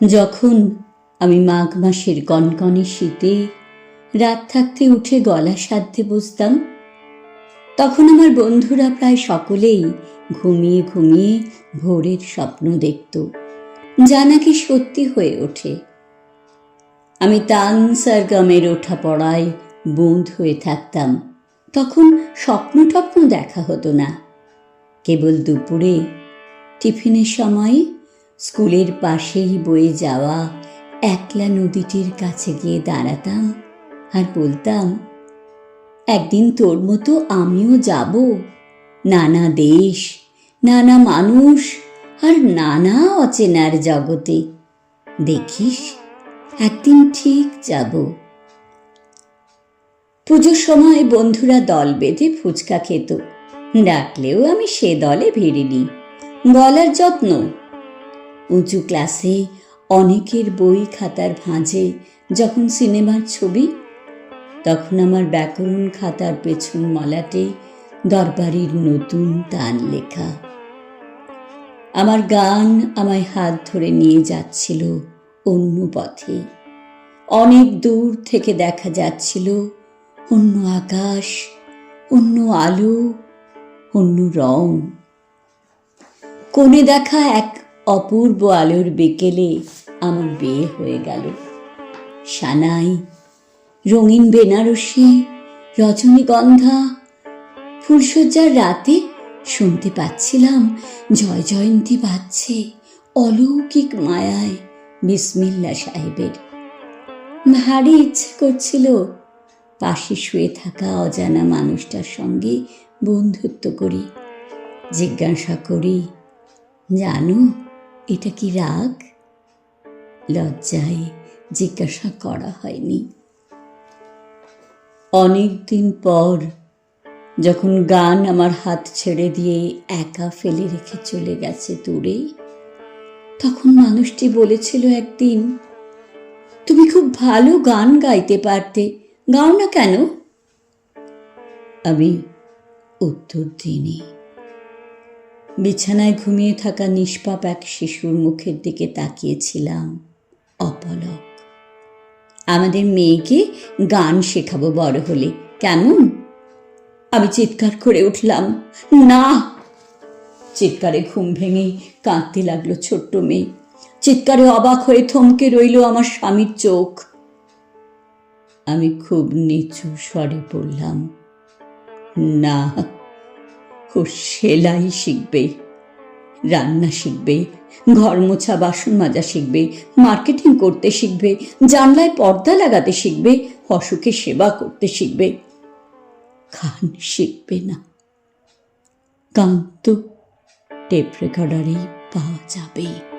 যখন আমি মাঘ মাসের কনকনে শীতে রাত থাকতে উঠে গলা সাধতে বসতাম, তখন আমার বন্ধুরা প্রায় সকলেই ঘুমিয়ে ঘুমিয়ে ভোরের স্বপ্ন দেখত, যা নাকি সত্যি হয়ে ওঠে। আমি তান সারগামের ওঠা পড়ায় বন্ধ হয়ে থাকতাম। তখন স্বপ্ন টপ্ন দেখা হতো না। কেবল দুপুরে টিফিনের সময় স্কুলের পাশেই বয়ে যাওয়া একলা নদীটির কাছে গিয়ে দাঁড়াতাম আর বলতাম, একদিন তোর মতো আমিও যাব, নানা দেশ, নানা মানুষ আর নানা অচেনার জগতে। দেখিস, একদিন ঠিক যাব। পুজোর সময় বন্ধুরা দল বেঁধে ফুচকা খেত, ডাকলেও আমি সে দলে ভিড়িনি। গলার যত্ন। উঁচু ক্লাসে অনেকের বই খাতার ভাঁজে যখন সিনেমার ছবি, তখন আমার ব্যাকরণ খাতার পেছন মলাটে দরবারির নতুন তান লেখা। আমার গান আমায় হাত ধরে নিয়ে যাচ্ছিল অন্য পথে। অনেক দূর থেকে দেখা যাচ্ছিল অন্য আকাশ, অন্য আলো, অন্য রং। কোণে দেখা এক অপূর্ব আলোর বিকেলে আমার বিয়ে হয়ে গেল। সানাই, রঙিন বেনারসি, রজনীগন্ধা, ফুলশয্যার রাতে শুনতে পাচ্ছিলাম জয় জয়ন্তী বাজছে অলৌকিক মায়ায় বিসমিল্লা সাহেবের। ভারী ইচ্ছে করছিল পাশে শুয়ে থাকা অজানা মানুষটার সঙ্গে বন্ধুত্ব করি, জিজ্ঞাসা করি, জানো এটা কি রাগ? লজ্জায় জিজ্ঞাসা করা হয়নি। অনেক দিন পর যখন গান আমার হাত ছেড়ে দিয়ে একা ফেলে রেখে চলে গেছে দূরে, তখন মানুষটি বলেছিল একদিন, তুমি খুব ভালো গান গাইতে পারতে, গাও না কেন? আমি উত্তর দিইনি। বিছানায় ঘুমিয়ে থাকা নিষ্পাপ এক শিশুর মুখের দিকে তাকিয়েছিলাম অপলক। আমাদের মেয়েকে গান শেখাবো বড় হলে, কেমন? আমি চিৎকার করে উঠলাম, না! চিৎকারে ঘুম ভেঙে কাঁদতে লাগলো ছোট্ট মেয়ে। চিৎকারে অবাক হয়ে থমকে রইল আমার স্বামীর চোখ। আমি খুব নিচু স্বরে বললাম, না, ও সেলাই শিখবে, রান্না শিখবে, ঘর মোছা বাসন মাজা শিখবে, মার্কেটিং করতে শিখবে, জানলায় পর্দা লাগাতে শিখবে, অসুখে সেবা করতে শিখবে। গান শিখবে না। গান তো টেপ রেকর্ডারেই পাওয়া যাবে।